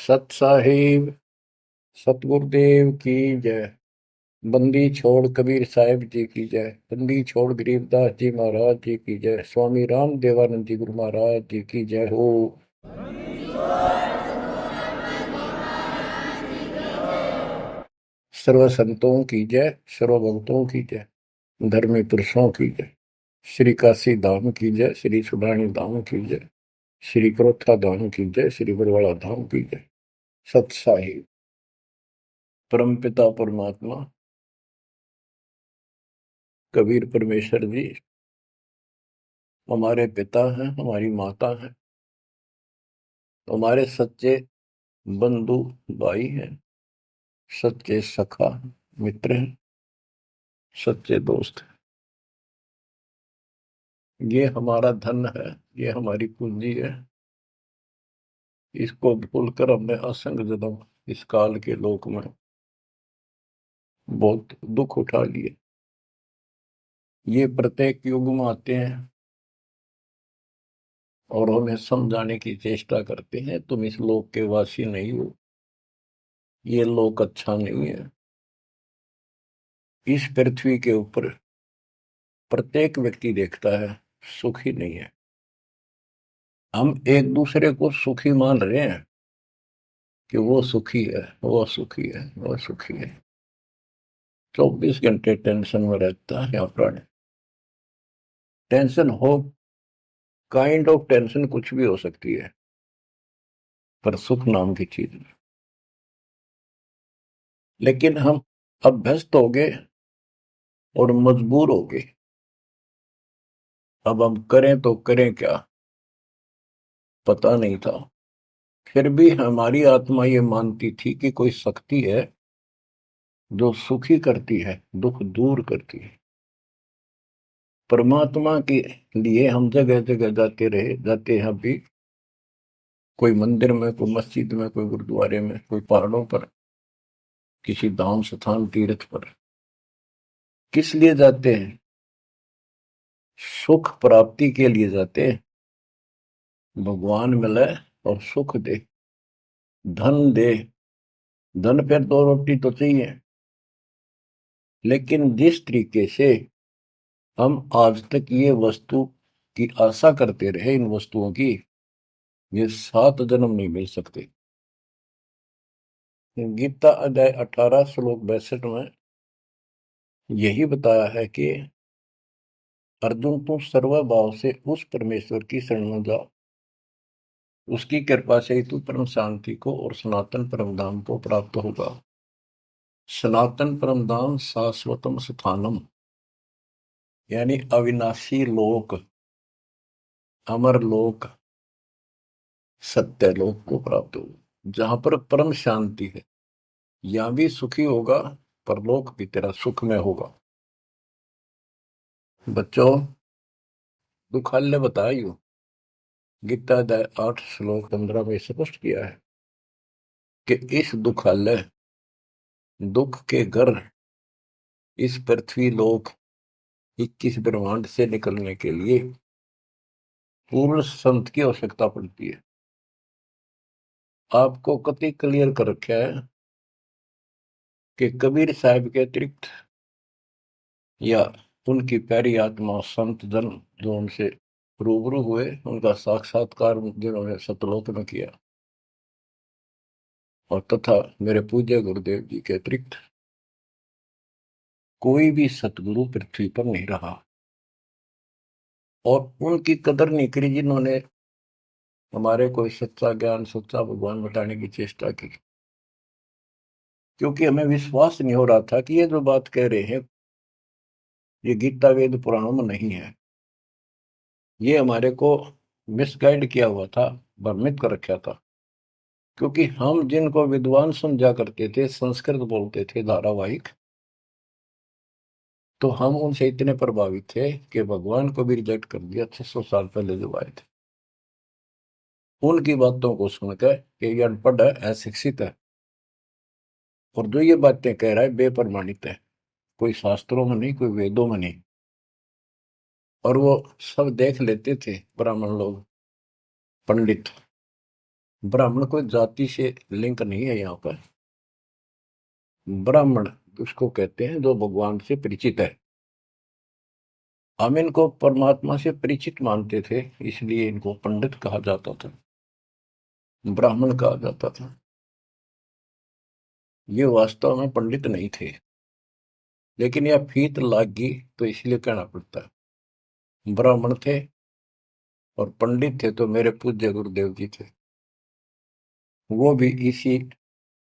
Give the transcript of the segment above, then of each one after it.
सत साहिब सतगुरुदेव की जय। बंदी छोड़ कबीर साहिब जी की जय। बंदी छोड़ गरीबदास जी महाराज जी की जय। स्वामी राम देवानंद जी गुरु महाराज जी की जय हो। सर्व संतों की जय, सर्व भक्तों की जय, धर्मी पुरुषों की जय। श्री काशी धाम की जय, श्री सुडानी धाम की जय, श्री क्रोथा धाम की जय, श्री बरवाड़ा धाम की जय। सत साहिब परमपिता परमात्मा कबीर परमेश्वर जी हमारे पिता हैं, हमारी माता हैं, हमारे सच्चे बंधु भाई हैं, सच्चे सखा मित्र हैं, सच्चे दोस्त हैं। ये हमारा धन है, ये हमारी पूंजी है। इसको भूलकर हमने असंग जन्म इस काल के लोक में बहुत दुख उठा लिए। ये प्रत्येक युग में आते हैं और हमें समझाने की चेष्टा करते हैं, तुम इस लोक के वासी नहीं हो, ये लोक अच्छा नहीं है। इस पृथ्वी के ऊपर प्रत्येक व्यक्ति देखता है सुखी नहीं है। हम एक दूसरे को सुखी मान रहे हैं कि वो सुखी है, वो सुखी है, वो सुखी है। 24 घंटे टेंशन में रहता है यहाँ प्राणी। टेंशन हो, काइंड ऑफ टेंशन कुछ भी हो सकती है, पर सुख नाम की चीज नहीं। लेकिन हम अभ्यस्त हो गए और मजबूर हो गए। अब हम करें तो करें क्या, पता नहीं था। फिर भी हमारी आत्मा ये मानती थी कि कोई शक्ति है जो सुखी करती है, दुख दूर करती है। परमात्मा के लिए हम जगह जगह जाते रहे, जाते हैं अभी। कोई मंदिर में, कोई मस्जिद में, कोई गुरुद्वारे में, कोई पहाड़ों पर, किसी धाम स्थान तीर्थ पर। किस लिए जाते हैं? सुख प्राप्ति के लिए जाते हैं। भगवान मिले और सुख दे, धन दे। धन पर दो रोटी तो चाहिए, लेकिन जिस तरीके से हम आज तक ये वस्तु की आशा करते रहे, इन वस्तुओं की, ये 7 जन्म नहीं मिल सकते। गीता अध्याय 18 श्लोक 62 में यही बताया है कि अर्जुन तुम सर्वभाव से उस परमेश्वर की शरण में जाओ, उसकी कृपा से ही तू परम शांति को और सनातन परम धाम को प्राप्त होगा। सनातन परम धाम शाश्वतम स्थानम, यानी अविनाशी लोक, अमर लोक, सत्य लोक को प्राप्त होगा, जहां पर परम शांति है। यहां भी सुखी होगा, परलोक भी तेरा सुख में होगा। बच्चों, दुखालय बताइयो, गीता अध्याय 8 श्लोक 15 में स्पष्ट किया है कि इस दुखालय, दुख के घर, इस पृथ्वी लोक 21 ब्रह्मांड से निकलने के लिए पूर्ण संत की आवश्यकता पड़ती है। आपको कति क्लियर कर रखा है कि कबीर साहब के अतिरिक्त या उनकी प्यारी आत्मा संत जन जो उनसे रूबरू हुए, उनका साक्षात्कार जिन्होंने सतलोक में किया, और तथा मेरे पूज्य गुरुदेव जी के अतिरिक्त कोई भी सतगुरु पृथ्वी पर नहीं रहा। और उनकी कदर नहीं करी जिन्होंने हमारे कोई सच्चा ज्ञान, सच्चा भगवान बताने की चेष्टा की। क्योंकि हमें विश्वास नहीं हो रहा था कि ये जो बात कह रहे हैं ये गीता वेद पुराणों में नहीं है। ये हमारे को मिसगाइड किया हुआ था, भ्रमित कर रखा था। क्योंकि हम जिनको विद्वान समझा करते थे, संस्कृत बोलते थे धारावाहिक, तो हम उनसे इतने प्रभावित थे कि भगवान को भी रिजेक्ट कर दिया 600 साल पहले जो आए थे। उनकी बातों को सुनकर कि ये अनपढ़ है, अशिक्षित है, और जो ये बातें कह रहा है बेप्रमाणित है, कोई शास्त्रों में नहीं, कोई वेदों में नहीं। और वो सब देख लेते थे ब्राह्मण लोग, पंडित, ब्राह्मण कोई जाति से लिंक नहीं है यहाँ पर। ब्राह्मण उसको कहते हैं जो भगवान से परिचित है। हम इनको परमात्मा से परिचित मानते थे, इसलिए इनको पंडित कहा जाता था, ब्राह्मण कहा जाता था। ये वास्तव में पंडित नहीं थे, लेकिन यह फीत लाग गई तो इसलिए कहना पड़ता है। ब्राह्मण थे और पंडित थे तो मेरे पूज्य गुरुदेव जी थे, वो भी इसी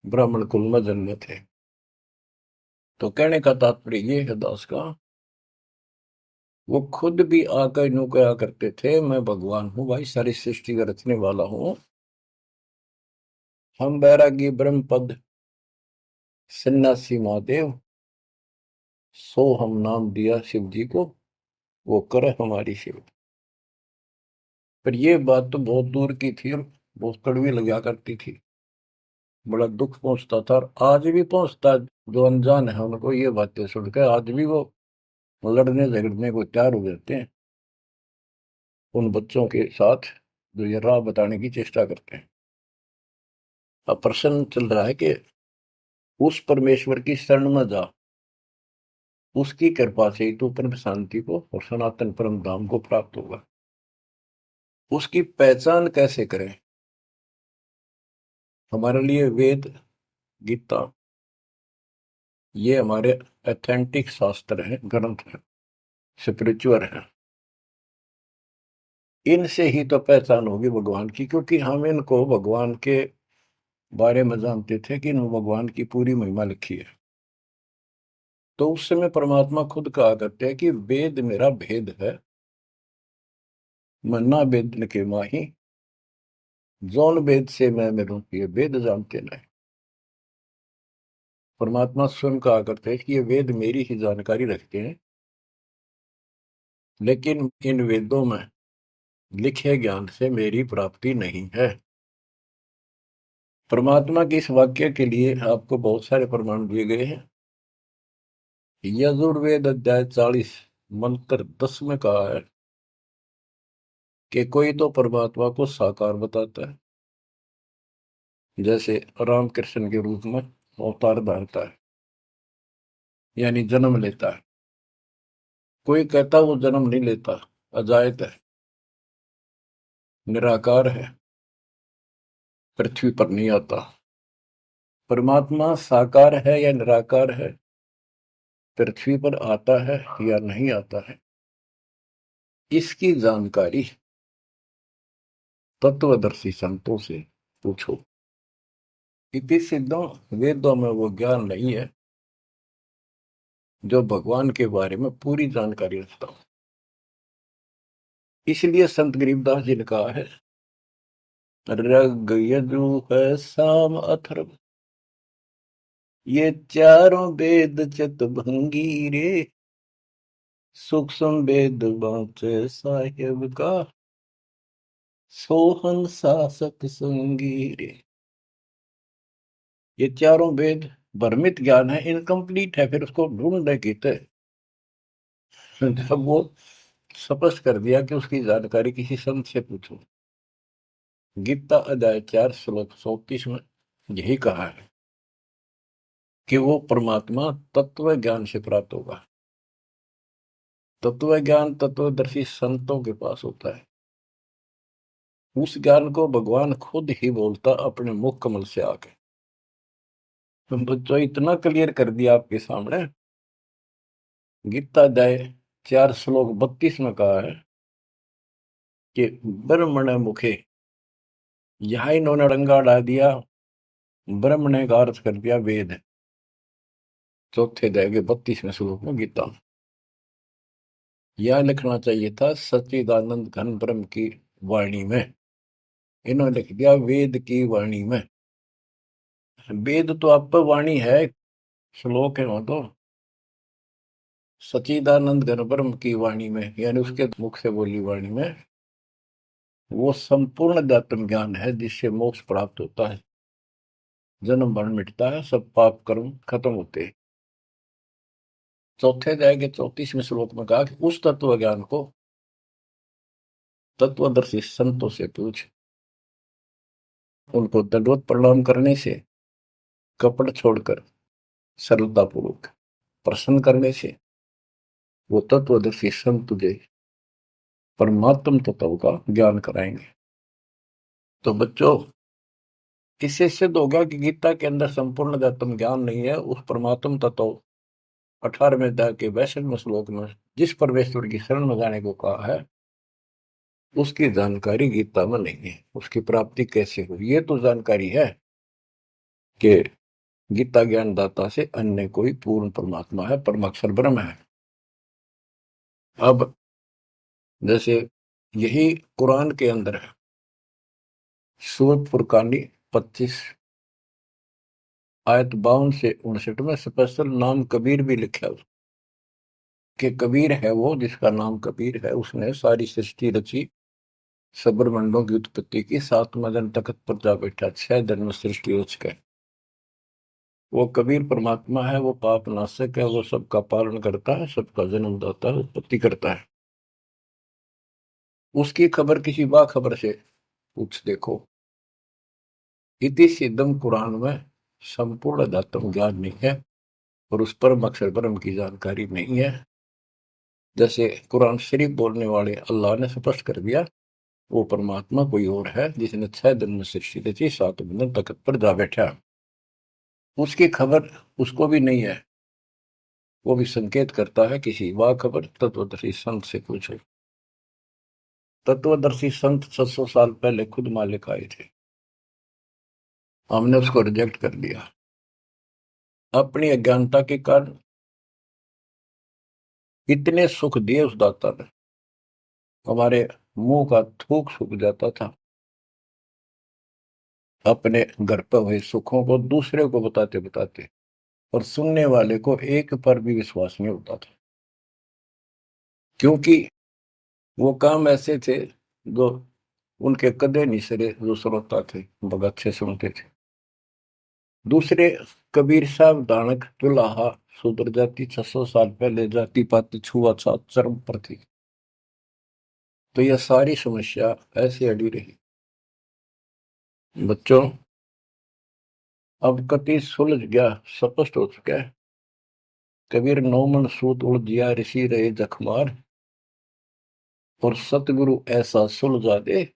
ब्राह्मण कुल में जन्मे थे। तो कहने का तात्पर्य ये है दास का, वो खुद भी आकर यूं कहा करते थे, मैं भगवान हूं भाई, सारी सृष्टि का रचने वाला हूं। हम बैरागी ब्रह्म पद सन्यासी महादेव, सो हम नाम दिया शिव जी को, वो करे हमारी सेवा। पर ये बात तो बहुत दूर की थी और बहुत कड़वी लगा करती थी, बड़ा दुख पहुंचता था और आज भी पहुंचता है। जो अनजान है उनको ये बातें सुनकर आज भी वो लड़ने झगड़ने को तैयार हो जाते हैं उन बच्चों के साथ जो ये राह बताने की चेष्टा करते हैं। अब प्रश्न चल रहा है कि उस परमेश्वर की शरण में जा, उसकी कृपा से ही तो परम शांति को और सनातन परम धाम को प्राप्त होगा। उसकी पहचान कैसे करें? हमारे लिए वेद, गीता, ये हमारे ऑथेंटिक शास्त्र हैं, ग्रंथ हैं, स्पिरिचुअल हैं। इनसे ही तो पहचान होगी भगवान की, क्योंकि हम इनको भगवान के बारे में जानते थे कि इन भगवान की पूरी महिमा लिखी है। तो उस समय परमात्मा खुद कहा करते हैं कि वेद मेरा भेद है, मन्ना वेद के माही, जौन वेद से मैं मेरू ये वेद जानते नहीं। परमात्मा स्वयं कहा करते हैं कि ये वेद मेरी ही जानकारी रखते हैं, लेकिन इन वेदों में लिखे ज्ञान से मेरी प्राप्ति नहीं है। परमात्मा के इस वाक्य के लिए आपको बहुत सारे प्रमाण दिए गए हैं। यजुर्वेद अध्याय 40 मंत्र 10 में कहा है कि कोई तो परमात्मा को साकार बताता है, जैसे रामकृष्ण के रूप में अवतार धारता है, यानी जन्म लेता है। कोई कहता वो जन्म नहीं लेता, अजायत है, निराकार है, पृथ्वी पर नहीं आता। परमात्मा साकार है या निराकार है, पृथ्वी पर आता है या नहीं आता है, इसकी जानकारी तत्वदर्शी संतों से पूछो। इति सिद्धों, वेदों में वो ज्ञान नहीं है जो भगवान के बारे में पूरी जानकारी रखता हो। इसलिए संत गरीबदास जी ने कहा है, ऋग यजुः साम अथर्व, ये चारों वेद चतुर्भंगी रे, सूक्ष्म वेद बाँचे साहेब का, सोहन सा सत्संगी रे। ये चारों वेद भ्रमित ज्ञान है, इनकम्प्लीट है, फिर उसको ढूंढने की थे। जब वो स्पष्ट कर दिया कि उसकी जानकारी किसी संत से पूछो। गीता अध्याय 4 श्लोक 34 में यही कहा है कि वो परमात्मा तत्व ज्ञान से प्राप्त होगा। तत्व ज्ञान तत्वदर्शी संतों के पास होता है। उस ज्ञान को भगवान खुद ही बोलता अपने मुख कमल से आके। तुम बच्चों इतना क्लियर कर दिया आपके सामने। गीता अध्याय 4 श्लोक 32 में कहा है कि ब्रह्मण मुखे, यहां इन्होंने रंगा डाल दिया, ब्रह्म ने का अर्थ कर दिया वेद। चौथे अध्याय के 32वें श्लोक में गीता में यह लिखना चाहिए था सच्चिदानंद घन ब्रह्म की वाणी में, इन्होंने लिख दिया वेद की वाणी में। वेद तो आप पर वाणी है, श्लोक है वहां तो। सच्चिदानंद घन ब्रह्म की वाणी में यानी उसके मुख से बोली वाणी में वो संपूर्ण अध्यात्म ज्ञान है जिससे मोक्ष प्राप्त होता है, जन्म मरण मिटता है, सब पाप कर्म खत्म होते हैं। चौथे अध्याय के 34वें श्लोक में कहा कि उस तत्व ज्ञान को तत्वदर्शी संतों से पूछ। उनको दंडवत प्रणाम करने से, कपट छोड़कर सरलतापूर्वक प्रसन्न करने से वो तत्वदर्शी संत तुझे परमात्म तत्व का ज्ञान कराएंगे। तो बच्चों, इससे सिद्ध हो गया कि गीता के अंदर संपूर्ण आत्म ज्ञान नहीं है। उस परमात्म तत्व 18वें अध्याय के 62वें श्लोक में जिस परमेश्वर की शरण में जाने को कहा है, उसकी जानकारी गीता में नहीं है। उसकी प्राप्ति कैसे हुई, ये तो जानकारी है कि गीता ज्ञान दाता से अन्य कोई पूर्ण परमात्मा है, परमाक्षर ब्रह्म है। अब जैसे यही कुरान के अंदर है, सूरत फुरकानी 25 आयत 52 से 59 में स्पेशल नाम कबीर भी लिखा है कि कबीर है वो जिसका नाम कबीर है, उसने सारी सृष्टि रची, सब्रमंडों की उत्पत्ति की, 7वां दिन तख्त पर जा बैठा, 6 दिन में सृष्टि रच गए। वो कबीर परमात्मा है, वो पाप नाशक है, वो सबका पालन करता है, सबका जन्म दाता है, उत्पत्ति करता है। उसकी खबर किसी बाखबर से पूछ देखो। इति सिद्धम कुरान में संपूर्ण अध्यात्म ज्ञान नहीं है और उस परम अक्षर ब्रह्म की जानकारी नहीं है। जैसे कुरान शरीफ बोलने वाले अल्लाह ने स्पष्ट कर दिया, वो परमात्मा कोई और है जिसने 6 दिन में सृष्टि रची, 7वें दिन तख्त पर जा बैठा। उसकी खबर उसको भी नहीं है। वो भी संकेत करता है किसी बाखबर तत्वदर्शी संत से पूछो। तत्वदर्शी संत 700 साल पहले खुद मालिक आए थे, हमने उसको रिजेक्ट कर दिया अपनी अज्ञानता के कारण। इतने सुख दिए उस दाता ने, हमारे मुंह का थूक सूख जाता था। अपने घर पर हुए सुखों को दूसरे को बताते बताते, और सुनने वाले को एक पर भी विश्वास नहीं होता था, क्योंकि वो काम ऐसे थे जो उनके कदे नहीं सरे, जो श्रोता थे बहुत अच्छे सुनते थे। दूसरे कबीर साहब दानक दुल्हा शूद्र जाति 600 साल पहले जाति पाति छुआछूत चरम पर थी। तो यह सारी समस्या ऐसे अड़ी रही। बच्चों, अब कति सुलझ गया, स्पष्ट हो चुका है। कबीर नौमन सूत उलझिया ऋषि रहे जखमार, और सतगुरु ऐसा सुलझा दे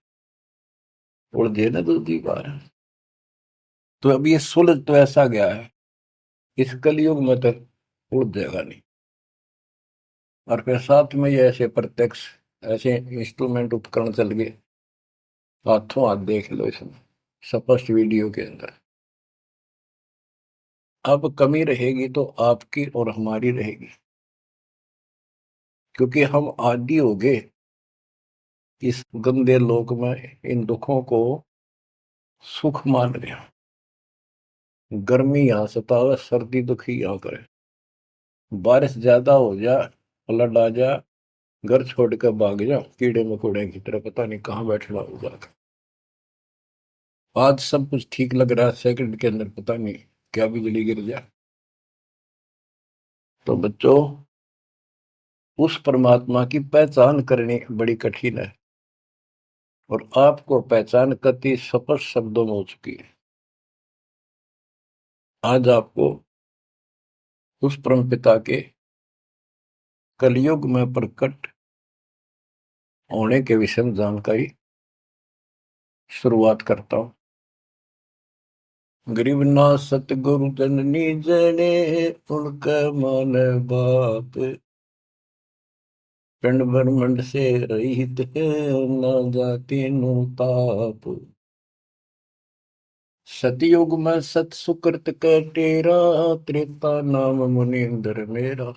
उलझे न दूसरी बार। तो अब ये सुलझ तो ऐसा गया है, इस कलयुग में तो उलझ जाएगा नहीं। और फिर साथ में ये ऐसे प्रत्यक्ष ऐसे इंस्ट्रूमेंट उपकरण चल गए, हाथों हाथ देख लो इसमें स्पष्ट वीडियो के अंदर। अब कमी रहेगी तो आपकी और हमारी रहेगी, क्योंकि हम आदी हो गए इस गंदे लोक में इन दुखों को सुख मान रहे हैं। गर्मी यहां सतावे, सर्दी दुखी यहां करे, बारिश ज्यादा हो जा, फ्लड आ जा, घर छोड़ कर भाग जा, कीड़े मकोड़े की तरह पता नहीं कहाँ बैठना होगा। आज सब कुछ ठीक लग रहा है, सेकंड के अंदर पता नहीं क्या बिजली गिर जाए। तो बच्चों, उस परमात्मा की पहचान करनी बड़ी कठिन है, और आपको पहचान कति स्पष्ट शब्दों में हो चुकी है। आज आपको उस परम पिता के कलयुग में प्रकट होने के विषय में जानकारी शुरुआत करता हूं। गरीब ना सतगुरु जननी जने, उनका मान बाप, पिंड ब्रह्मंड से रहित है, ना जाति नु ताप। सतयुग में सत सुकृत का तेरा, त्रेता नाम मुनींद्र मेरा।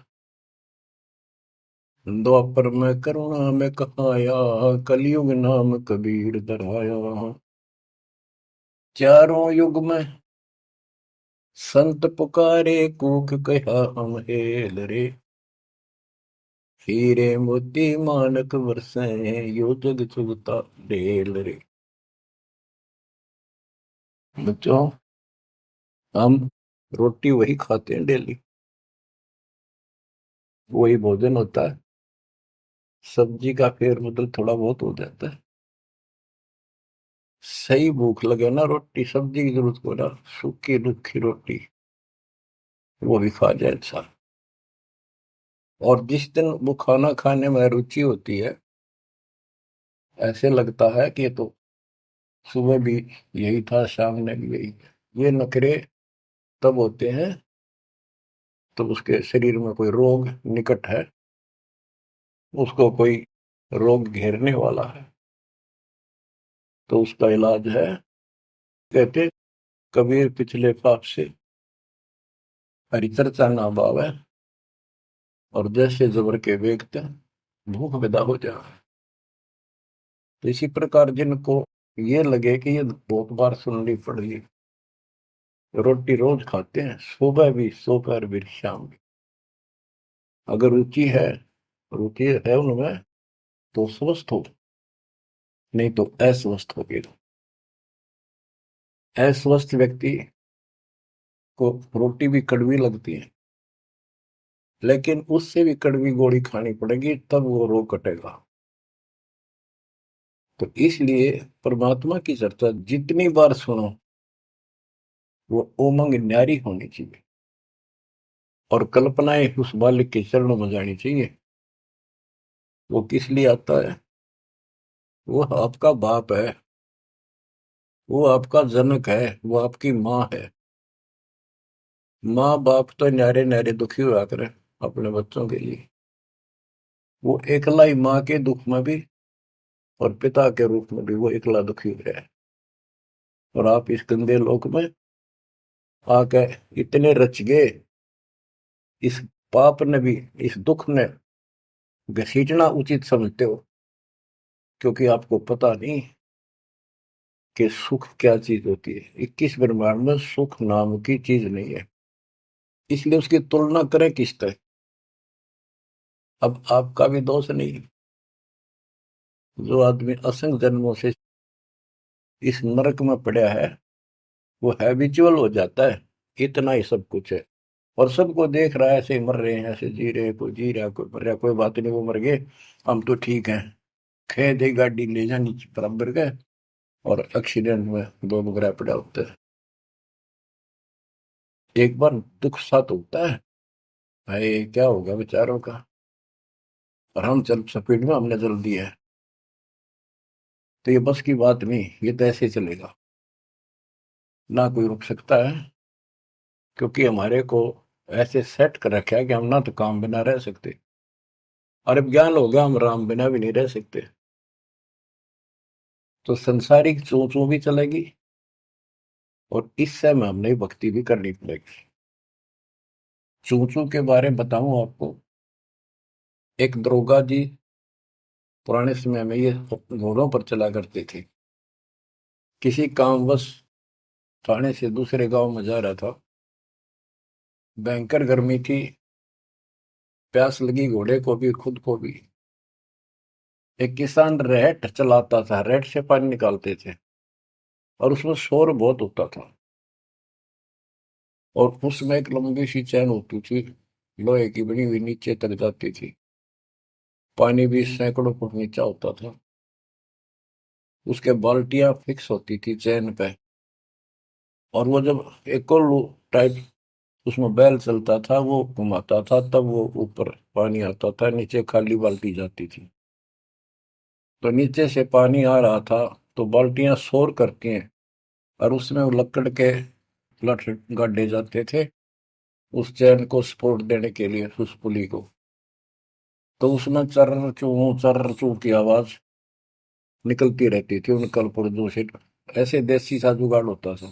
द्वापर में करुणा में कहाया, कलयुग नाम कबीर धराया। चारों युग में संत पुकारे, कूक कहा हम हेल रे। हीरे मोती मानक बरसे, यो जग चुगता ढेल रे। बच्चों, हम रोटी वही खाते हैं डेली, वही भोजन होता है, सब्जी का फेर बदल थोड़ा बहुत हो जाता है। सही भूख लगे ना, रोटी सब्जी की जरूरत को ना, सूखी रूखी रोटी वो भी खा जाए इंसान। और जिस दिन वो खाना खाने में रुचि होती है, ऐसे लगता है कि ये तो सुबह भी यही था, शाम ने भी यही। ये नखरे तब होते हैं तब उसके शरीर में कोई रोग निकट है, उसको कोई रोग घेरने वाला है, तो उसका इलाज है। कहते कबीर पिछले पाप से हरि चर्चा ना पावे, और जैसे जबर के वेगते भूख विदा हो जाए। तो इसी प्रकार जिनको ये लगे कि ये बहुत बार सुननी पड़ी, रोटी रोज खाते हैं, सुबह भी दोपहर भी शाम भी, अगर रुचि है उनमें, तो स्वस्थ हो, नहीं तो अस्वस्थ हो गए। अस्वस्थ व्यक्ति को रोटी भी कड़वी लगती है, लेकिन उससे भी कड़वी गोली खानी पड़ेगी, तब वो रोग कटेगा। तो इसलिए परमात्मा की चर्चा जितनी बार सुनो, वो उमंग न्यारी होनी चाहिए, और कल्पनाएं उस बालक के चरणों में जानी चाहिए। वो किस लिए आता है? वो आपका बाप है, वो आपका जनक है, वो आपकी माँ है। माँ बाप तो न्यारे न्यारे दुखी हुआ करे अपने बच्चों के लिए। वो एकला ही माँ के दुख में भी और पिता के रूप में भी वो एकला दुखी हुआ है। और आप इस गंदे लोक में आके इतने रच गए, इस पाप ने भी, इस दुख ने घसीटना उचित समझते हो, क्योंकि आपको पता नहीं कि सुख क्या चीज होती है। 21 ब्रह्मांड में सुख नाम की चीज नहीं है, इसलिए उसकी तुलना करें किससे? अब आपका भी दोष नहीं। जो आदमी असंख्य जन्मों से इस नरक में पड़ा है, वो हैबिचुअल हो जाता है, इतना ही सब कुछ है। और सबको देख रहा है, ऐसे ही मर रहे हैं, ऐसे जी रहे हैं, कोई जी रहा, कोई मर रहा, कोई बात नहीं, वो मर गए, हम तो ठीक हैं। खे दे गाड़ी ले जानी बराबर का, और एक्सीडेंट में दो बगैर पड़ा होता है। एक बार दुख साथ होता है, भाई क्या होगा बेचारों का, और हम चल स्पीड में हमने चल दिया है, तो ये बस की बात नहीं, ये तो ऐसे चलेगा, ना कोई रुक सकता है। क्योंकि हमारे को ऐसे सेट कर रखा है कि हम ना तो काम बिना रह सकते, और अब ज्ञान हो गया हम राम बिना भी नहीं रह सकते। तो संसारिक चू चू भी चलेगी, और इस समय हमने भक्ति भी करनी पड़ेगी। चू चू के बारे में बताऊं आपको, एक दरोगा जी पुराने समय में ये घोड़ों पर चला करते थे। किसी कामवश थाने से दूसरे गांव में जा रहा था, भयंकर गर्मी थी, प्यास लगी घोड़े को भी खुद को भी। एक किसान रहट चलाता था, रहट से पानी निकालते थे, और उसमें शोर बहुत होता था, और उसमें एक लंबी सी चैन होती थी, लोहे की बनी हुई, नीचे तक जाती थी, पानी भी सैकड़ों फुट नीचा होता था। उसके बाल्टियां फिक्स होती थी चैन पे, और वो जब एक और टाइप उसमें बैल चलता था, वो घुमाता था, तब वो ऊपर पानी आता था, नीचे खाली बाल्टी जाती थी। तो नीचे से पानी आ रहा था, तो बाल्टियां शोर करती हैं, और उसमें वो लकड़ के लठ गाड़े जाते थे उस चैन को सपोर्ट देने के लिए, उस पुली को। तो उसमें चर्र चू की आवाज निकलती रहती थी उन कल पुर्जों से। ऐसे देसी सा जुगाड़ होता था।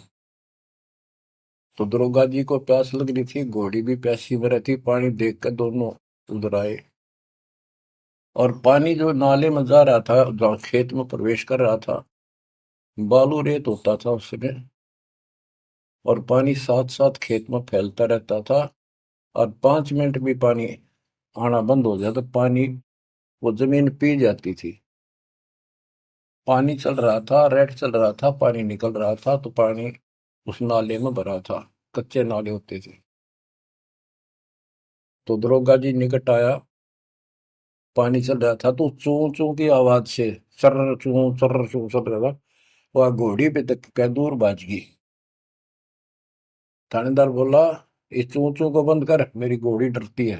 तो दरोगा जी को प्यास लग रही थी, घोड़ी भी प्यासी में रहती, पानी देख कर दोनों उधर आए। और पानी जो नाले में जा रहा था, जहाँ खेत में प्रवेश कर रहा था, बालू रेत होता था उस समय, और पानी साथ साथ खेत में फैलता रहता था। और 5 मिनट भी पानी आना बंद हो जाता, पानी वो जमीन पी जाती थी। पानी चल रहा था, रेड चल रहा था, पानी निकल रहा था, तो पानी उस नाले में भरा था, कच्चे नाले होते थे। तो दरोगा जी निकट आया, पानी चल रहा था, तो चू चू की आवाज से चर्र चू चर रहा था, वह घोड़ी पे तक क्या दूर भाज गई। थानेदार बोला, इस चू चू को बंद कर, मेरी घोड़ी डरती है।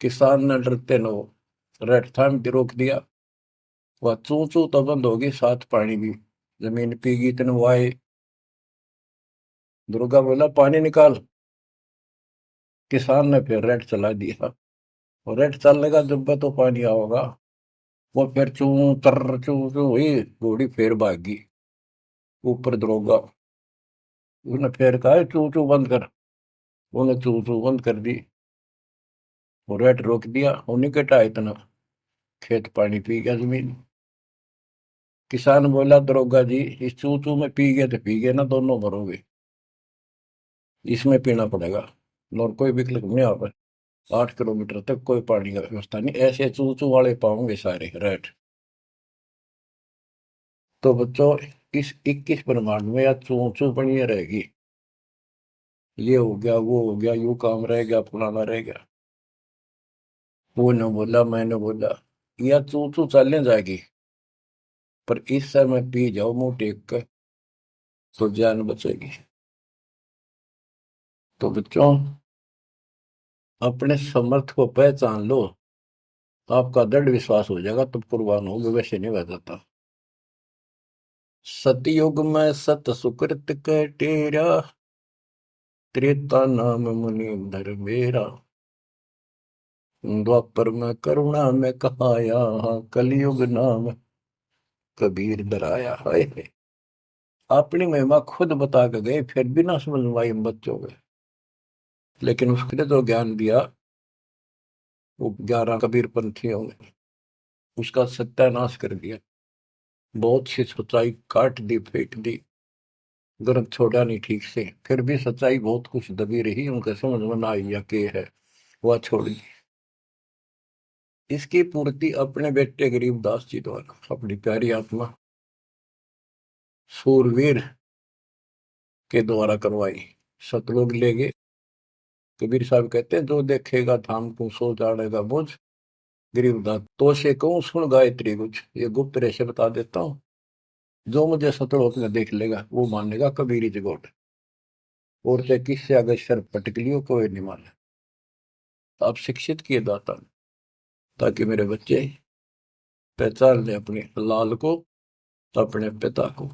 किसान ने डरते न रेड थाम के रोक दिया। वह चू चू तो बंद होगी, साथ पानी भी। जमीन पीगी इतने वाए। दुर्गा बोला, पानी निकाल। किसान ने फिर रेड चला दिया, और रेड चलने का जब तो पानी आओगा। वो फिर चू तर चू चू हुई, घोड़ी फिर भागी। ऊपर दरोगा, उसने फिर कहा, चू चू बंद कर। उन्हें चू चू बंद कर दी, और रेड रोक दिया। उन्हीं के टा इतना खेत पानी पी गया जमीन। किसान बोला, दरोगा जी, इस चू चू में पी गए तो पी गए ना, दोनों मरोगे। इसमें पीना पड़ेगा। और कोई विकल्प नहीं आप। 8 किलोमीटर तक कोई पानी का व्यवस्था नहीं, ऐसे चू चू वाले पाओगे सारे रेट। तो बच्चों, इस 21 ब्रह्मांड में या चू चू बनी रहेगी। ये हो गया, वो हो गया, यू काम रह गया, फलाना रह गया। वो न बोला, मैंने बोला, या चू चू चलने जाएगी। पर इस समय पी जाओ मुंह टेक कर, तो जान बचेगी। तो बच्चों, अपने समर्थ को पहचान लो, आपका दृढ़ विश्वास हो जाएगा, तब कुर्बान होगे, वैसे नहीं बह जाता। सतयुग में सत सुकृत के टेरा, त्रेता नाम मुनि धर्मेरा, द्वापर में करुणा में कहाया, कलयुग नाम कबीर डराया। है अपनी महिमा खुद बता के गए, फिर भी ना समझ में आई हम बच्चों के। लेकिन उसने जो ज्ञान दिया, वो 11 कबीर पंथियों ने उसका सत्यानाश कर दिया। बहुत सी सच्चाई काट दी, फेंक दी, ग्रंथ छोड़ा नहीं ठीक से। फिर भी सच्चाई बहुत कुछ दबी रही, उनके समझ में ना आई या के है, वह छोड़ी। इसकी पूर्ति अपने बेटे गरीबदास जी द्वारा, अपनी प्यारी आत्मा सूरवीर के द्वारा करवाई। सतलोक ले गए। कबीर साहब कहते हैं, जो देखेगा धाम को सो जानेगा बुझ। गरीबदास, तो से कहूं सुन गायत्री कुछ, ये गुप्त रहस्य बता देता हूँ। जो मुझे सतलोक में देख लेगा, वो मानेगा कबीरी जगोट। और चाहे किससे अगर सर पटक लियो, कोई नहीं माने। आप शिक्षित किए दाता, ताकि मेरे बच्चे पहचान ले अपने लाल को, अपने पिता को।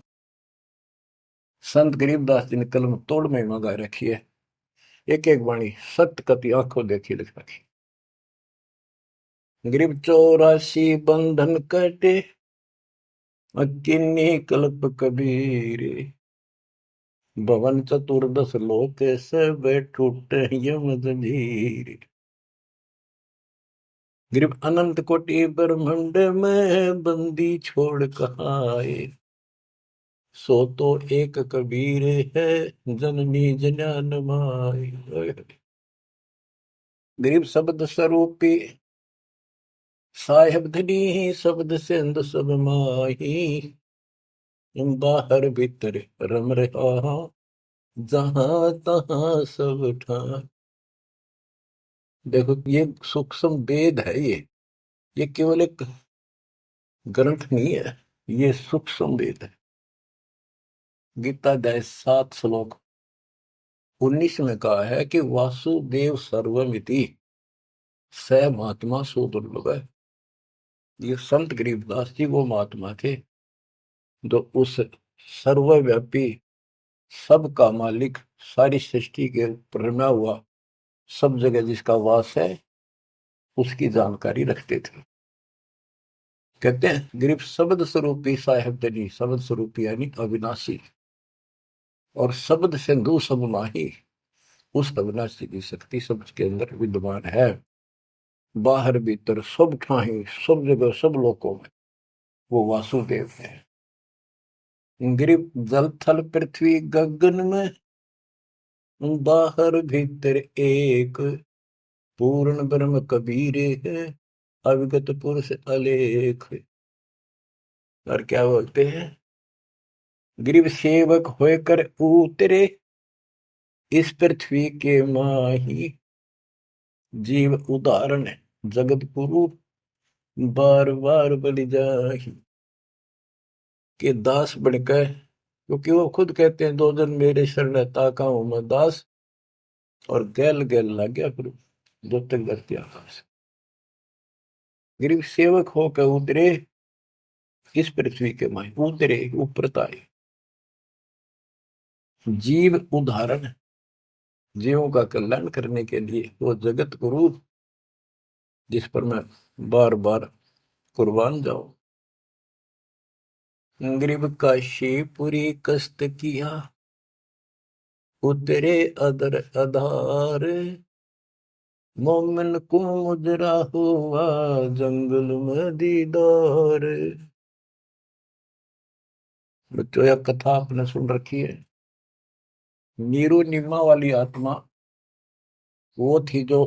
संत गरीबदास जी ने कलम तोड़ में मंगा रखी है। एक एक वाणी सत्य कति आंखों देखी लिख रखी। गरीब 84 बंधन कटे, अकिन्नी कल्प कबीर। भवन चतुर्दश लोक सब टूटे यम जंजीर। गरीब अनंत कोटि ब्रह्मंड में बंदी छोड़ कहाए, सो तो एक कबीर है, जननी जनान माई। गरीब शब्द स्वरूपी साहेब धनी, शब्द सिंधु सब माही। बाहर भीतर रम रहा, जहां तहां सब ठान। देखो, ये सूक्ष्म वेद है। ये केवल एक ग्रंथ नहीं है, ये सूक्ष्म वेद है। गीता अध्याय 7 श्लोक 19 में कहा है कि वासुदेव सर्वमिति, स महात्मा सो दुर्लभ है। ये संत गरीबदास जी वो महात्मा थे, जो उस सर्वव्यापी, सबका मालिक, सारी सृष्टि के ऊपर रमा हुआ, सब जगह जिसका वास है, उसकी जानकारी रखते थे। कहते हैं, गरीब शब्द स्वरूपी साहेब धनी, शब्द स्वरूपी यानी अविनाशी, और शब्द सिंधु सब माही, उस अविनाशी की शक्ति सबके अंदर विद्यमान है। बाहर भीतर सब ठाही, सब जगह, सब लोकों में वो वासुदेव है। गरीब जल थल पृथ्वी गगन में, बाहर भीतर एक, पूर्ण ब्रह्म कबीर है, अविगत पुरुष अलेख। और क्या बोलते हैं, गरीब सेवक होकर उतरे, इस पृथ्वी के माही। जीव उदाहरण जगत गुरु, बार बार बलि जाहि। कि दास बनकर, क्योंकि वो खुद कहते हैं 2 दिन मेरे शरण ताका हूं मैं दास, और गैल गैल लग गया फिर जो तक धरती आकाश। गरीब सेवक होकर उतरे इस पृथ्वी के माए, उतरे ऊपर ताए। जीव उदाहरण, जीवों का कल्याण करने के लिए वो जगत गुरु जिस पर मैं बार बार कुर्बान जाऊं। गरीब काशीपुरी कष्ट किया, उतरे अदर आधार, मोमिन को मुजरा हुआ जंगल में दीदार। बच्चों यह कथा आपने सुन रखी है। नीरू निमा वाली आत्मा वो थी जो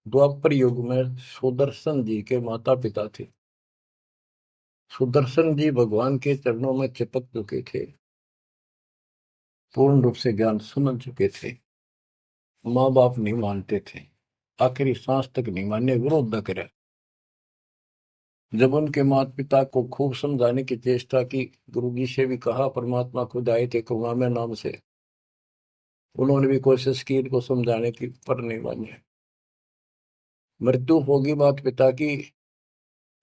द्वापर युग में सुदर्शन जी के माता पिता थे। सुदर्शन जी भगवान के चरणों में चिपक चुके थे, पूर्ण रूप से ज्ञान सुन चुके थे। माँ बाप नहीं मानते थे, आखिरी सांस तक नहीं माने, विरोध न करे। जब उनके माता पिता को खूब समझाने की चेष्टा की, गुरु जी से भी कहा, परमात्मा खुद आए थे करुणामय नाम से, उन्होंने भी कोशिश की इनको समझाने की, पर नहीं माने। मृत्यु होगी माता पिता की,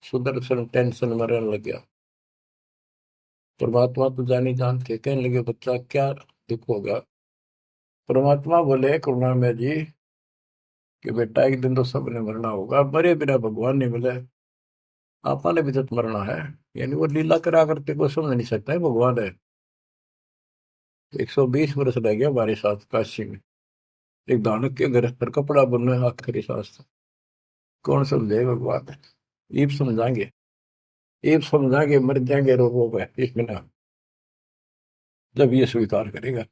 सुदर्शन टेंशन में रहने लग गया। परमात्मा तो जानी जानते, कहने लगे बच्चा क्या दुख होगा। परमात्मा बोले करुणामय जी कि बेटा एक दिन तो सबने मरना होगा, मरे बिना भगवान नहीं मिले, आपा ने भी तो मरना है। यानी वो लीला करा करते को समझ नहीं सकता है भगवान है। 120 वर्ष रह गया हमारे साथ काशी में, एक दानक के घर पर कपड़ा बुनना है आखिरी सांस तक। कौन समझे भगवान है। ईब समझाएंगे, ईब समझाएंगे, मर जाएंगे रोगों में इसमें ना, जब ये स्वीकार करेगा।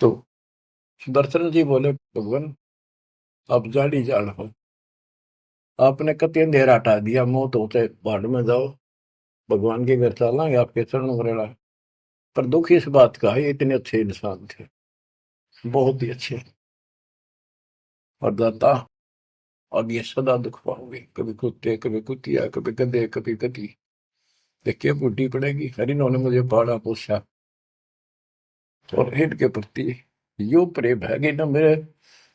तो सुदर्शन जी बोले भगवान आप जाड़ी जान हो, आपने कति अंधेरा हटा दिया, मौत होते पहाड़ में जाओ, भगवान के घर चलेंगे आपके चरणों में रहना। पर दुख इस बात का है ये इतने अच्छे इंसान थे, बहुत ही अच्छे, और दाता अब ये सदा दुख पाओगे, कभी कुत्ते कभी कुतिया कभी गधे कभी गधी। देखिए बूढ़ी पड़ेगी, हरि ने मुझे पाला पोसा, और हित के प्रति यो प्रेम है कि ना मेरे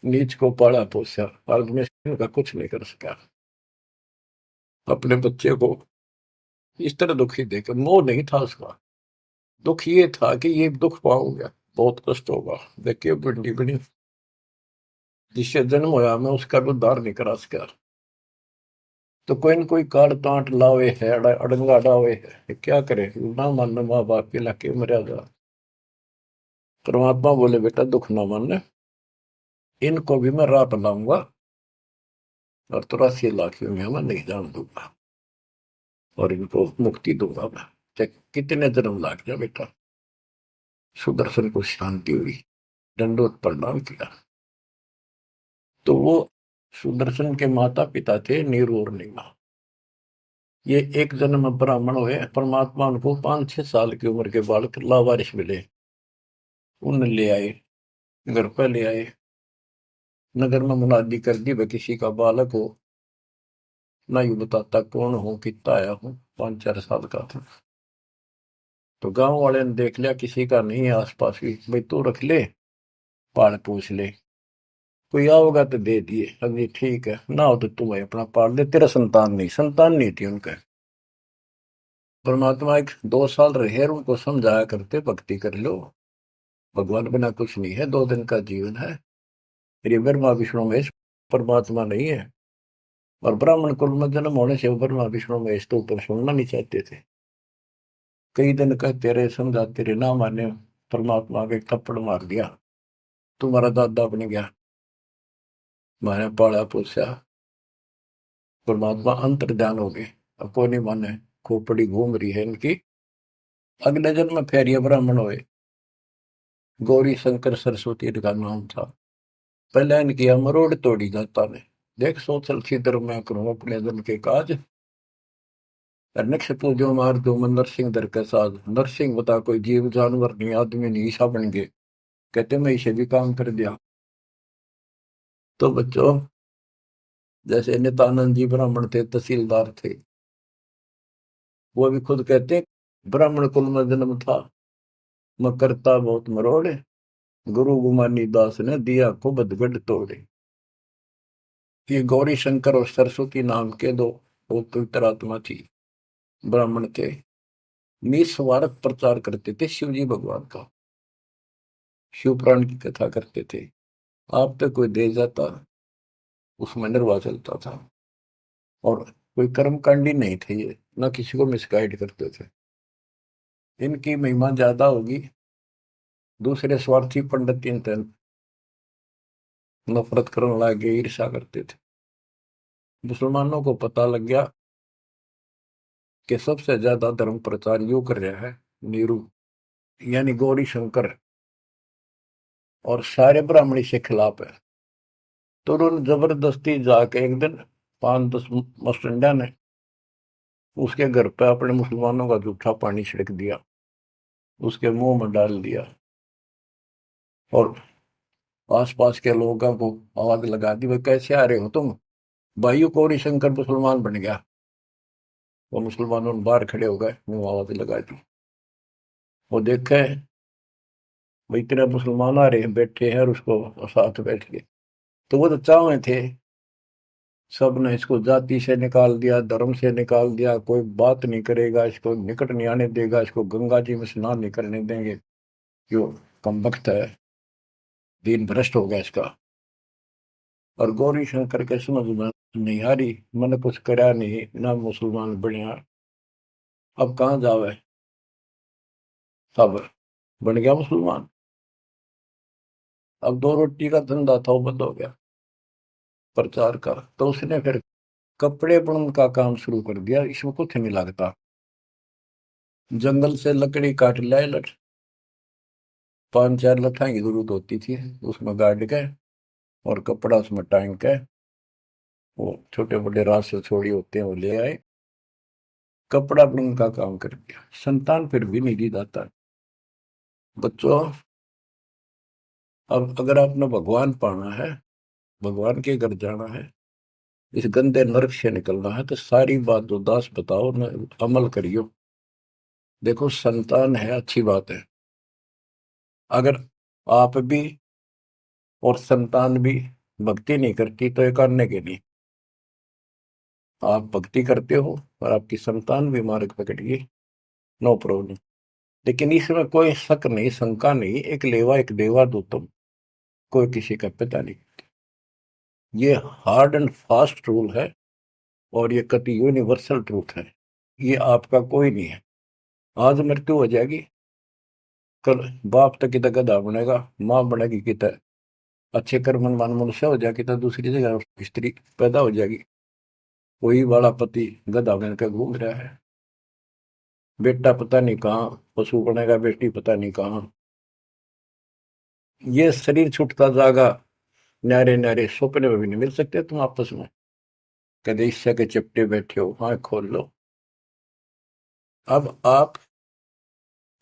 नीच को पाला पोसा, आज मैं इनका कुछ नहीं कर सका। अपने बच्चे को इस तरह दुखी देकर, मोह नहीं था उसका, दुख ये था कि ये दुख पाऊंगा, बहुत कष्ट होगा। देखिए बड़ी बड़ी जिससे जन्म होया मैं उसका भी उद्धार नहीं करा सका। तो कोई न कोई काट तांट लावे है, अड़ंगा डावे है, क्या करे, ना मानना माँ बाप के लाके मर्यादा। परमात्मा बोले बेटा दुख ना मानना, इनको भी मैं राह लाऊंगा और 83 लाख में मैं नहीं जान दूंगा, और इनको मुक्ति दूंगा मैं, चाहे कितने जन्म लाग जाए बेटा। सुदर्शन को शांति हुई, दंडोत प्रणाम किया। तो वो सुदर्शन के माता पिता थे नीरू और नीमा। ये एक जन्म में ब्राह्मण हुए, परमात्मा उनको 5-6 साल की उम्र के बालक लावारिश मिले, उन ले आए, घर पर ले आए, नगर में मुनादी कर दी, वह किसी का बालक हो, ना यू बताता कौन हो, कितना आया हूं, 5-4 साल का था। तो गांव वाले ने देख लिया किसी का नहीं है आसपास भी, भाई तू रख ले, पाल पूछ ले, कोई आओगा तो दे दिए, अभी ठीक है, ना हो तो तू अपना पाल दे, तेरा संतान नहीं, संतान नहीं थी उनका। परमात्मा एक 2 साल रहे, उनको समझाया करते भक्ति कर लो, भगवान बिना कुछ नहीं है, 2 दिन का जीवन है, ये ब्रह्मा विष्णु महेश परमात्मा नहीं है। और ब्राह्मण कुल में जन्म होने से ब्रह्मा विष्णु महेश तो ऊपर सुनना नहीं चाहते थे। कई दिन कहते रहे, समझाते रहे, ना माने, परमात्मा के थप्पड़ मार दिया, तुम्हारा दादा बन गया, मैंने पाला पोसा। परमात्मा अंतर ध्यान हो गए, अब कोई नहीं माने, खोपड़ी घूम रही है इनकी। अगले जन्म में फिर ये ब्राह्मण हुए, गौरी शंकर सरस्वती इनका नाम था। पहले इनकी मरोड़ तोड़ी जाता ने, देख सोचल थी धर्म में करूं अपने जन के काज, नक्ष पूजो मार दो मैं नरसिंह दर के साथ। नरसिंह बता कोई जीव जानवर नहीं, आदमी नहीं, ईसा बन गए, कहते मैं इसे भी काम कर दिया। तो बच्चों जैसे नित्यानंद जी ब्राह्मण थे, तहसीलदार थे, वो भी खुद कहते ब्राह्मण कुल में जन्म था, मैं करता बहुत मरोड़े, गुरु गुमानी दास ने दिया को बदगढ़ तोड़े। ये गौरी शंकर और सरस्वती नाम के दो पवित्र आत्मा थी, ब्राह्मण थे, निस्वार्थ प्रचार करते थे शिव जी भगवान का, शिव पुराण की कथा करते थे। आप पे कोई दे जाता, उसमें निर्वाह चलता था, और कोई कर्मकांडी नहीं थे ये, ना किसी को मिसगाइड करते थे। इनकी महिमा ज्यादा होगी, दूसरे स्वार्थी पंडित इनसे नफरत करने लगे, ईर्ष्या करते थे। मुसलमानों को पता लग गया कि सबसे ज्यादा धर्म प्रचार यो कर रहा है नीरू, यानी गौरी शंकर, और सारे ब्राह्मणी से खिलाफ है। तो उन्होंने जबरदस्ती जाके एक दिन 5-10 मस्टंडा ने उसके घर पे अपने मुसलमानों का जूठा पानी छिड़क दिया, उसके मुंह में डाल दिया, और आसपास के लोगों को आवाज लगा दी, भाई कैसे आ रहे हो तुम, भाइयों गौरी शंकर मुसलमान बन गया। वो मुसलमानों ने बाहर खड़े हो गए, मुंह आवाज लगा दी। वो देखे भाई इतने मुसलमान आ रहे हैं, बैठे हैं, और उसको साथ बैठ गए। तो वो तो चाहे थे, सब ने इसको जाति से निकाल दिया, धर्म से निकाल दिया, कोई बात नहीं करेगा, इसको निकट नहीं आने देगा, इसको गंगा जी में स्नान नहीं करने देंगे, जो कमबख्त है, दीन भ्रष्ट हो गया इसका। और गौरी शंकर के समझ में नहीं आ रही, मैंने कुछ करा नहीं ना, मुसलमान बनया, अब कहाँ जावे, सब बन गया मुसलमान। अब 2 रोटी का धंधा था, वो बंद हो गया प्रचार का। तो उसने फिर कपड़े बुनने का काम शुरू कर दिया, इसमें कुछ नहीं लगता, जंगल से लकड़ी काट लाए, 5-4 लठाई की जरूरत होती थी, उसमें गाड़ के और कपड़ा उसमें टांग के, वो छोटे बड़े रास से छोड़ी होते हैं वो ले आए, कपड़ा बुनने का काम कर दिया। संतान फिर भी नहीं दी जाता। बच्चों, अब अगर आपने भगवान पाना है, भगवान के घर जाना है, इस गंदे नरक से निकलना है, तो सारी बात जो दास बताओ न, अमल करियो। देखो संतान है अच्छी बात है, अगर आप भी और संतान भी भक्ति नहीं करती तो ये करने के लिए, आप भक्ति करते हो और आपकी संतान भी मार्ग पकड़िए, नो प्रॉब्लम। लेकिन इसमें कोई शक नहीं, शंका नहीं, एक लेवा एक देवा दो तुम, कोई किसी का पिता नहीं। ये हार्ड एंड फास्ट रूल है, और ये कति यूनिवर्सल ट्रूथ है, ये आपका कोई नहीं है। आज मृत्यु हो जाएगी, कल बाप तक कितना गधा बनेगा, माँ बनेगी कितना अच्छे कर्म मान मनुष्य हो जाएगी, तो दूसरी जगह स्त्री पैदा हो जाएगी, वही वाला पति गधा बन कर घूम रहा है, बेटा पता नहीं कहाँ पशु बनेगा, बेटी पता नहीं कहाँ। ये शरीर छूटता जागा, न्यारे न्यारे सपने में भी नहीं मिल सकते तुम आपस में, कदे ईर्ष्या के चिपटे बैठे हो, हाँ खोल लो। अब आप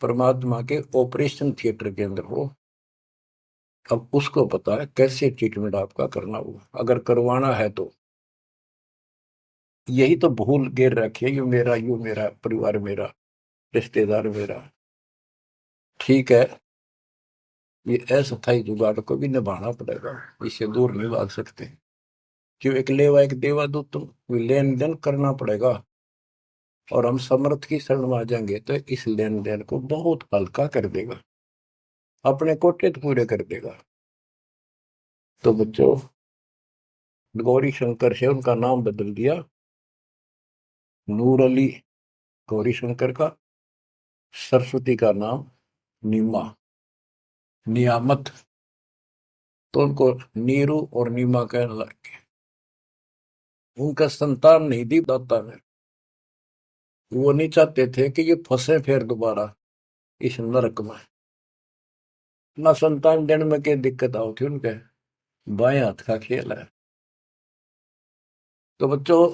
परमात्मा के ऑपरेशन थिएटर के अंदर हो, अब उसको पता है कैसे ट्रीटमेंट आपका करना होगा, अगर करवाना है तो। यही तो भूल गिर रखी है, यू मेरा परिवार, मेरा रिश्तेदार मेरा, ठीक है, ये अस्थायी जुगाड़ को भी निभाना पड़ेगा, इससे दूर नहीं भाग सकते। क्यों, एक लेवा एक देवा दो तुम, लेन देन करना पड़ेगा, और हम समर्थ की शरण में आ जाएंगे तो इस लेन देन को बहुत हल्का कर देगा, अपने कोटे तो पूरे कर देगा। तो बच्चों, गौरी शंकर से उनका नाम बदल दिया, नूर अली गौरी शंकर का, सरस्वती का नाम नीमा, नियामत, तो उनको नीरू और नीमा कहने लगे। उनका संतान नहीं दी दाता ने, वो नहीं चाहते थे कि ये फंसे फिर दोबारा इस नरक में। ना संतान देने में क्या दिक्कत आओ थी उनके, बाएं हाथ का खेल है। तो बच्चों,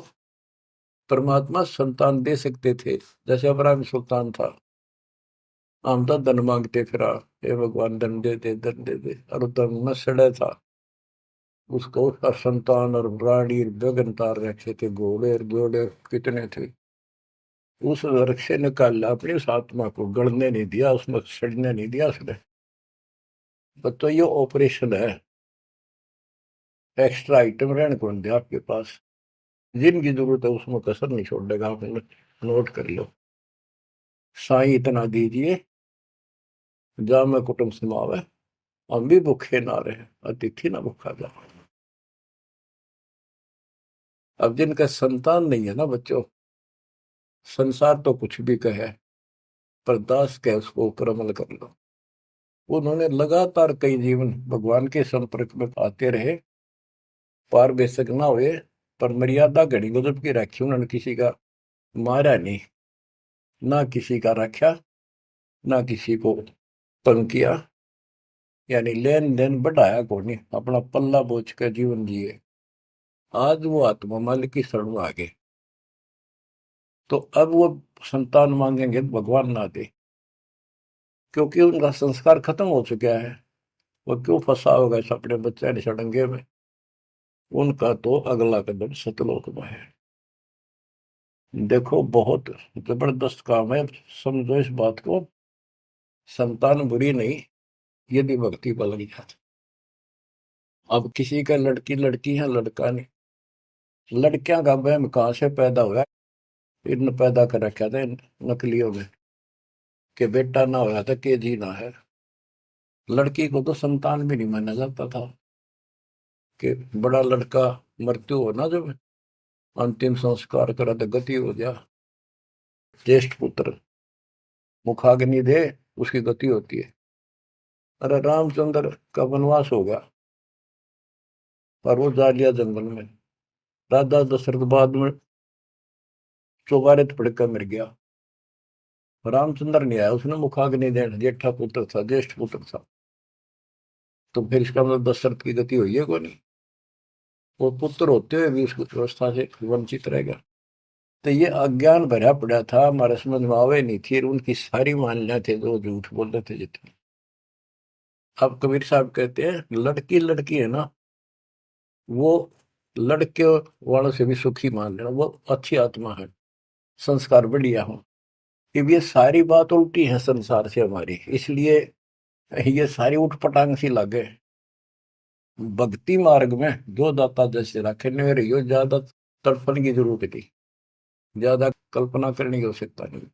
परमात्मा संतान दे सकते थे, जैसे अब्राहम सुल्तान था, हम तो धन मांगते फिरा, हे भगवान धन दे दे धन दे दे, और धन में सड़े था, उसको उसका संतान और रानी गगन तार रखे थे, घोड़े घोड़े कितने थे। उस नरक से निकाला अपनी उस आत्मा को, गड़ने नहीं दिया, उसमें सड़ने नहीं दिया उसने। तो ये ऑपरेशन है। एक्स्ट्रा आइटम रहने कौन दे आपके पास, जिनकी जरूरत है उसमें कसर नहीं छोड़ेगा। आप नोट कर लो। साईं इतना दीजिए, जा मैं कुटुंब समावे, हम भी भूखे ना रहे, अतिथि ना भूखा जा। अब जिनका संतान नहीं है ना बच्चों, संसार तो कुछ भी कहे, पर दास के उसको ऊपर अमल कर लो। उन्होंने लगातार कई जीवन भगवान के संपर्क में आते रहे, पार बेशक ना हुए, पर मर्यादा घड़ी गजब की रखी उन्होंने। किसी का मारा नहीं, ना किसी का रखा, ना किसी को तंग किया, यानी लेन देन बढ़ाया को नहीं, अपना पल्ला बोझ कर जीवन जिए। आज वो आत्मा मालिक की शरण में आ गए, तो अब वो संतान मांगेंगे तो भगवान ना दे, क्योंकि उनका संस्कार खत्म हो चुका है। वो क्यों फंसा होगा इस अपने बच्चे ने सड़ंगे में। उनका तो अगला कदम सतलोक में है। देखो बहुत जबरदस्त काम है, समझो इस बात को। संतान बुरी नहीं, यदि भक्ति पर लग जाती। अब किसी का लड़की लड़की है, लड़का नहीं। लड़कियां का वहम कहाँ से पैदा हुआ? इन पैदा कर रखा था इन नकलियों में, कि बेटा ना होया था के जी ना है। लड़की को तो संतान भी नहीं माना जाता था, कि बड़ा लड़का मृत्यु हो ना, जब अंतिम संस्कार करा तो गति हो जा, ज्येष्ठ पुत्र मुखाग्नि दे, उसकी गति होती है। अरे रामचंद्र का वनवास हो गया, और वो जा लिया जंगल में। राजा दशरथ बाद में चौबारे पड़कर मर गया। रामचंद्र नहीं आया, उसने मुखाग्नि देना, जेठा पुत्र था, ज्येष्ठ पुत्र था। तो फिर इसका मतलब दशरथ की गति हुई है को नहीं? वो पुत्र होते हुए भी उस व्यवस्था से वंचित रह गया। तो ये अज्ञान भरा पड़ा था, हमारे समझ में आवे नहीं थी, उनकी सारी मान्यता थे जो झूठ बोलते थे जितने। अब कबीर साहब कहते हैं लड़की लड़की है ना, वो लड़के वालों से भी सुखी मान लेना, वो अच्छी आत्मा है, संस्कार बढ़िया हो। अब ये सारी बात उल्टी है संसार से हमारी, इसलिए ये सारी उठपटांग सी लगे। भक्ति मार्ग में जो दाता जैसे रखने में रही हो, ज्यादा तड़फन की जरूरत थी, ज्यादा कल्पना करने की आवश्यकता नहीं।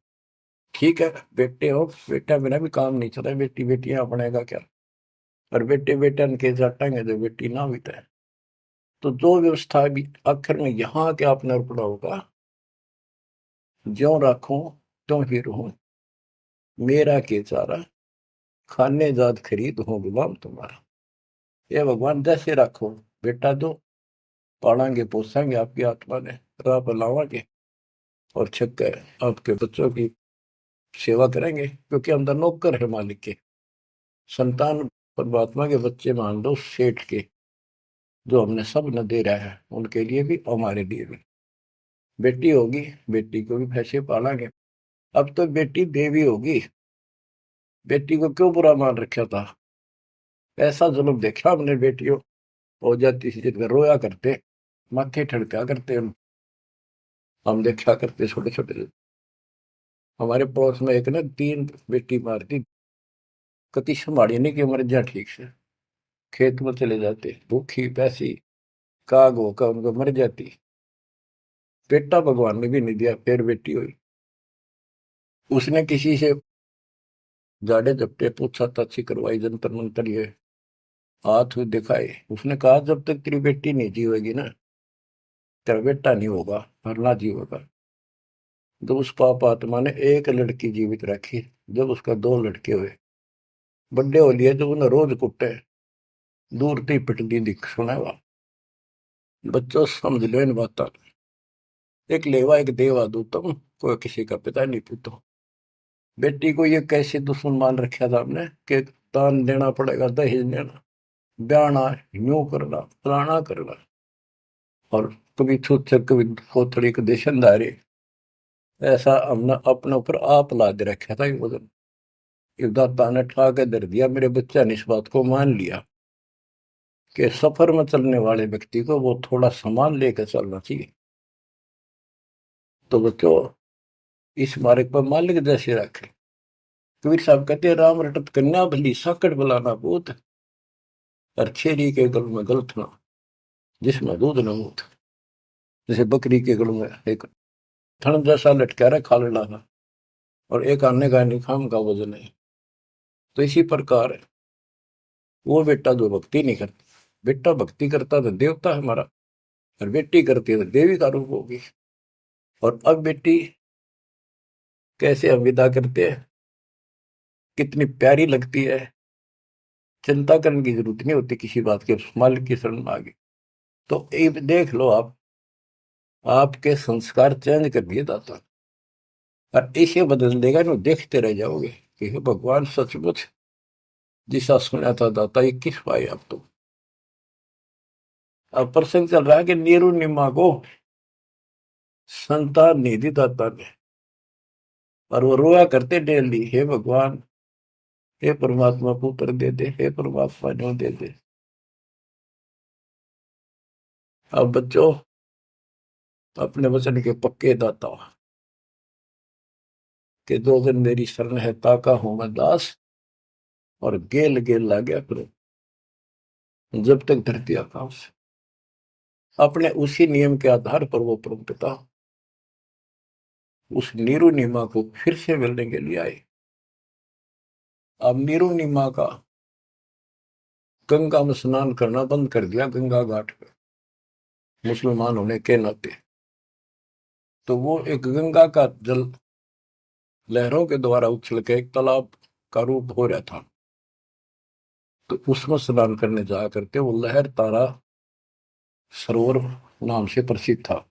ठीक है, बेटे हो, बेटा बिना भी काम नहीं चला, बेटी बेटियां अपनेगा क्या? और बेटे बेटा के जाटेंगे जो बेटी ना बीता है। तो जो व्यवस्था भी आखिर में यहाँ के आपने पड़ा होगा, ज्यो राखूं त्यों ही रहूं, मेरा के चारा, खाने जात खरीद हो गुलाम तुम्हारा। ये भगवान जैसे रखो, बेटा दो, पालेंगे पोसेंगे आपकी आत्मा ने, राह पर लावांगे, और छक्के आपके बच्चों की सेवा करेंगे, क्योंकि हम तो नौकर है मालिक के। संतान परमात्मा के बच्चे मान लो, सेठ के, जो हमने सब न दे रहा है, उनके लिए भी हमारे लिए भी। बेटी होगी, बेटी को भी पैसे पालेंगे। अब तो बेटी देवी होगी, बेटी को क्यों बुरा मान रखा था? ऐसा जुल्म देखा हमने, बेटियों हो जाती थी जिनका रोया करते, माथे ठड़का करते, हम देखा करते छोटे छोटे। हमारे पड़ोस में एक ने 3 बेटी मार दी, कति संभाली नहीं कि मर जा ठीक से, खेत में चले जाते भूखी पैसी, काग होकर उनको मर जाती। बेटा भगवान ने भी नहीं दिया, फिर बेटी हुई। उसने किसी से जाड़े झपटे पूछा ताछी करवाई, जंतर मंतर ये हाथ दिखाए। उसने कहा जब तक तेरी बेटी नहीं जीवेगी ना, तेरा बेटा नहीं होगा, मरना जीवेगा। जब उस पाप आत्मा ने एक लड़की जीवित रखी, जब उसका 2 लड़के हुए, बड्डे हो लिए, जब उन्हें रोज कुटे, दूर थी पिटती दिख सुनावा। बच्चों समझ लो इन बात। एक लेवा एक देवा दूतम, कोई किसी का पिता नहीं पूतो। बेटी को ये कैसे दुश्मन मान रखा था हमने, कि दान देना पड़ेगा, दहेज देना, ब्याना, यूं करना, फलाना करना, और कभी छूत कभी थोड़ी देशनदारी। ऐसा हमने अपने ऊपर आप लाद रखा था। वजन दाता ने ठा के दर दिया, मेरे बच्चा ने इस बात को मान लिया कि सफर में चलने वाले व्यक्ति को वो थोड़ा सामान लेकर चलना चाहिए। तो बच्चों, इस मार्ग पर मालिक जैसे रखे। कबीर साहब कहते हैं, राम रटत कन्या भली, साकट बुलाना पूत, और छेरी के गल में गलथना, जिसमें दूध न मूत। जैसे बकरी के गल में एक थन जैसा लटका रहा खा लेना, और एक आने का निखाम का वजन है। तो इसी प्रकार वो बेटा जो भक्ति नहीं करता, बेटा भक्ति करता तो देवता है हमारा, और बेटी करती है तो देवी का रूप होगी। और अब बेटी कैसे हम विदा करते हैं, कितनी प्यारी लगती है, चिंता करने की जरूरत नहीं होती किसी बात के, मालिक की शरण में आ गई तो एक देख लो आप, आपके संस्कार चेंज कर दिए दाता, और इसे बदल देगा ना, देखते रह जाओगे कि हे भगवान सचमुच जिसा सुना था दाता ये किस पाए आप। तो अब प्रसंग चल रहा है कि नीरू निमा को संतान नहीं दी दाता ने, और वो रोया करते डेली, हे भगवान, हे परमात्मा पुत्र दे दे, हे परमात्मा जो दे दे। अब बच्चों अपने वचन के पक्के दाता, कि दो दिन मेरी शरण है ताका हूं मैं दास, और गेल गेल ला गया करो जब तक धरती आकाश। अपने उसी नियम के आधार पर वो परम पिता उस नीरू नीमा को फिर से मिलने के लिए आए। अब नीरू नीमा का गंगा में स्नान करना बंद कर दिया, गंगा घाट पे मुसलमान होने के नाते। तो वो एक गंगा का जल लहरों के द्वारा उछल के एक तालाब का रूप हो रहा था, तो उसमें स्नान करने जाया करते। वो लहर तारा सरोवर नाम से प्रसिद्ध था।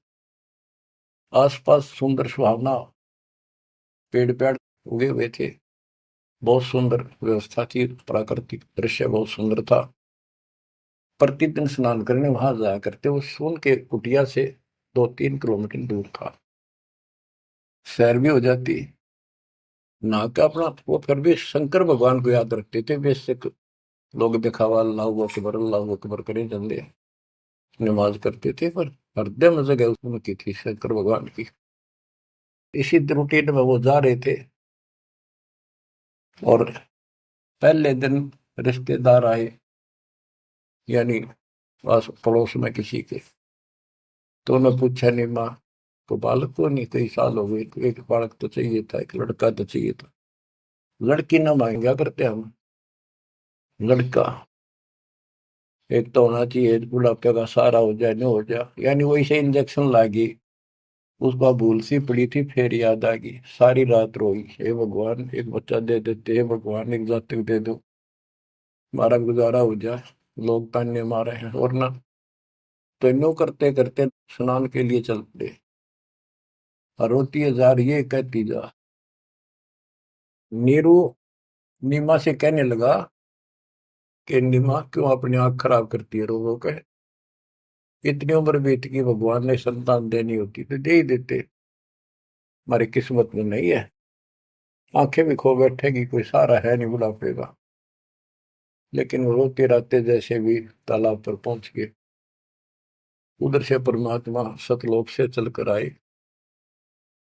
आसपास सुंदर सुहावना पेड़ पेड़ उगे हुए थे, बहुत सुंदर व्यवस्था थी, प्राकृतिक दृश्य बहुत सुंदर था। प्रतिदिन स्नान करने वहां जाया करते। वो सोन के कुटिया से 2-3 किलोमीटर दूर था, सैर भी हो जाती, नहा का अपना। वो फिर भी शंकर भगवान को याद रखते थे। बेशक लोग दिखावा अल्लाह अकबर करे जंदे नमाज करते थे, पर हृदय में जगह उनकी थी शंकर भगवान की। इसी रूटीन में वो जा रहे थे, और पहले दिन रिश्तेदार आए, यानी पास पड़ोस में किसी के। तो उन्हें पूछा, नहीं माँ को बालक को नहीं, कई साल हो गए, एक बालक तो चाहिए था, एक लड़का तो चाहिए था। लड़की ना मांगा करते हम, लड़का एक तो होना चाहिए, बुढ़ापे का सहारा हो जाए, नहीं हो जाए। यानी वही से इंजेक्शन लागी, उसका भूल सी पड़ी थी, फिर याद आ गई, सारी रात रोई, हे भगवान एक बच्चा दे देते, हे भगवान एक जातक दे दो, हमारा गुजारा हो जाए, लोग ताने मारे हैं। और ना तो इनो करते करते स्नान के लिए चल पड़े, और रोती है जा रही है, कहती जा। नीरू नीमा से कहने लगा कि नीमा क्यों अपनी आंख खराब करती है रोगों के, इतनी उम्र बीत गई, भगवान ने संतान देनी होती तो दे ही देते, हमारी किस्मत में नहीं है। आंखें भी खो बैठेगी, कोई सहारा है नहीं बुढ़ापे का। लेकिन वो रोते रहते जैसे भी तालाब पर पहुंच गए। उधर से परमात्मा सतलोक से चलकर आए,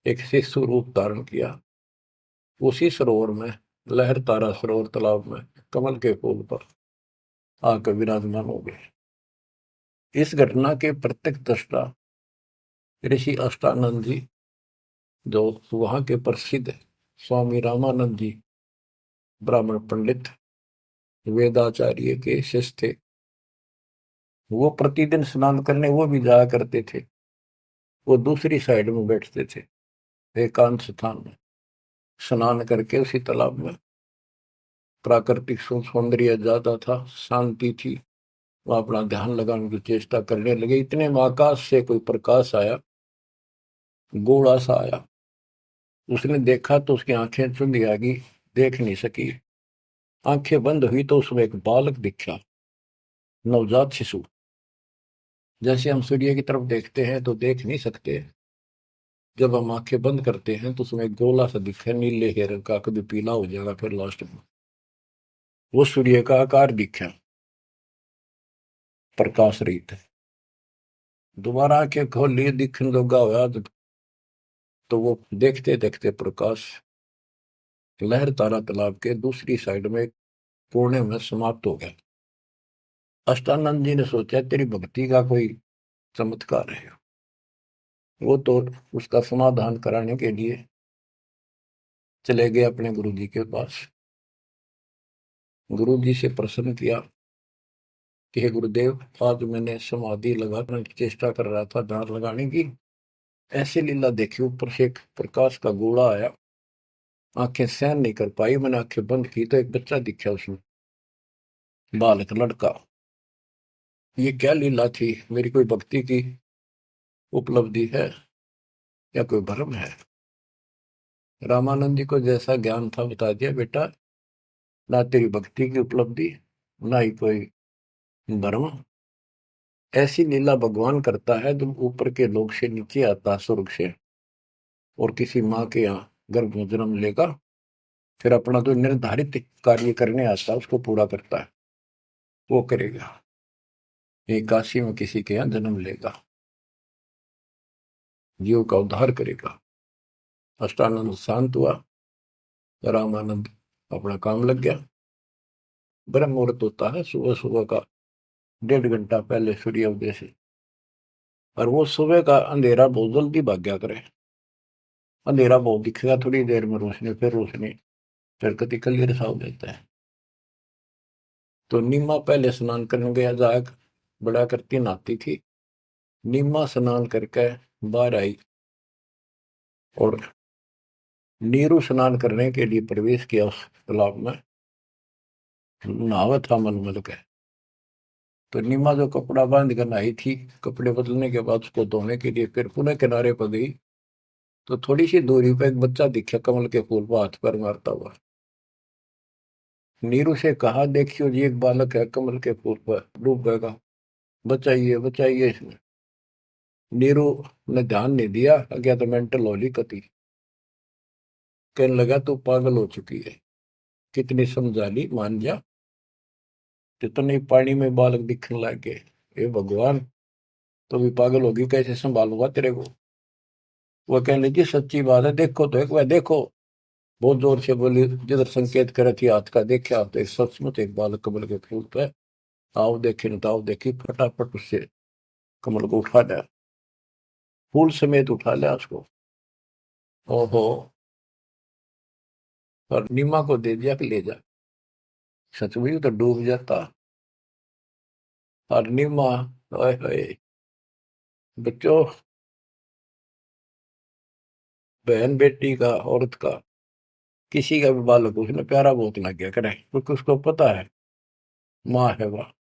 एक शिशु रूप धारण किया। उसी सरोवर में, लहर तारा सरोवर तालाब में, कमल के फूल पर आकर विराजमान हो गए। इस घटना के प्रत्यक्ष दृष्टा ऋषि अष्टानंद जी, जो वहां के प्रसिद्ध स्वामी रामानंद जी ब्राह्मण पंडित वेदाचार्य के शिष्य थे, वो प्रतिदिन स्नान करने वो भी जाया करते थे। वो दूसरी साइड में बैठते थे, एकांत स्थान में, स्नान करके उसी तालाब में। प्राकृतिक सौंदर्य ज्यादा था, शांति थी, वो अपना ध्यान लगाने की चेष्टा करने लगे। इतने में आकाश से कोई प्रकाश आया, गोला सा आया। उसने देखा तो उसकी आंखें चुंधी आ गई, देख नहीं सकी। आंखें बंद हुई तो उसमें एक बालक दिखा, नवजात शिशु। जैसे हम सूर्य की तरफ देखते हैं तो देख नहीं सकते, जब हम आंखें बंद करते हैं तो उसमें एक गोला सा दिखा, नीले ही रंग का, कभी पीला हो जाएगा फिर लास्ट में। वो सूर्य का आकार दिखा, प्रकाश रहित। दोबारा आंखें खोल लिए, दिखने लगा हुआ तो वो देखते देखते प्रकाश लहर तारा तालाब के दूसरी साइड में कोने में समाप्त हो गया। अष्टानंद जी ने सोचा तेरी भक्ति का कोई चमत्कार है। वो तो उसका समाधान कराने के लिए चले गए अपने गुरु जी के पास। गुरु जी से प्रश्न किया कि हे गुरुदेव, आज मैंने समाधि लगाने की चेष्टा कर रहा था, ध्यान लगाने की, ऐसी लीला देखी, ऊपर से एक प्रकाश का गोला आया, आंखें सहन नहीं कर पाई, मैंने आंखें बंद की तो एक बच्चा दिखा उसमें, बालक लड़का। ये क्या लीला थी? मेरी कोई भक्ति की उपलब्धि है या कोई भ्रम है? रामानंद जी को जैसा ज्ञान था बता दिया, बेटा ना तेरी भक्ति की उपलब्धि, ना ही कोई भ्रम। ऐसी लीला भगवान करता है जब ऊपर के लोक से नीचे आता, स्वर्ग से, और किसी माँ के यहाँ गर्भ में जन्म लेगा, फिर अपना जो निर्धारित कार्य करने आता है उसको पूरा करता है, वो करेगा। ये काशी में किसी के यहाँ जन्म लेगा, जीव का उद्धार करेगा। अष्टानंद शांत हुआ, रामानंद अपना काम लग गया। ब्रह्म मुहूर्त होता है सुबह सुबह का, 1.5 घंटा पहले सूर्योदय से, और वो सुबह का अंधेरा बहुत जल्दी भाग गया करे। अंधेरा बहुत दिखेगा, थोड़ी देर में रोशनी, फिर रोशनी, फिर कति क्लियर सा हो जाता है। तो नीमा पहले स्नान करने गया, जाग बड़ा करती नहाती थी, नीमा स्नान करके बाहर आई और नीरू स्नान करने के लिए प्रवेश किया उस तालाब में। नहावा था मन मल के। तो नीमा जो कपड़ा बांध कर नहाई थी, कपड़े बदलने के बाद उसको धोने के लिए फिर पुनः किनारे पर गई, तो थोड़ी सी दूरी पर एक बच्चा दिखा कमल के फूल पर हाथ पर मारता हुआ। नीरू से कहा, देखियो जी एक बालक है कमल के फूल पर डूब गएगा, बचाइए बचाइए इसमें। नीरू ने ध्यान नहीं दिया, गया तो मेंटल होली कती, कहने लगा तू पागल हो चुकी है, कितनी समझा ली, मान जा। कितने पानी में बालक दिखने लग गए, हे भगवान, तो भी पागल होगी, कैसे संभालूंगा तेरे को? वह कहने लगी सच्ची बात है, देखो तो एक बार देखो। बहुत जोर से बोली, जिधर संकेत करे थी हाथ का, देखा तो एक सचमुच एक बालक कमल के फूल पे, आओ देखे न ताओ देखी, फटाफट उससे कमल को उठा लिया, फूल समेत उठा लिया उसको। ओहो, और नीमा को दे दिया कि ले जा। सच में तो डूब जाता। और नीमा, ओए होए, बच्चों, बहन बेटी का, औरत का, किसी का भी बालक उसने प्यारा बहुत लग गया करे, क्योंकि उसको पता है माँ है वह,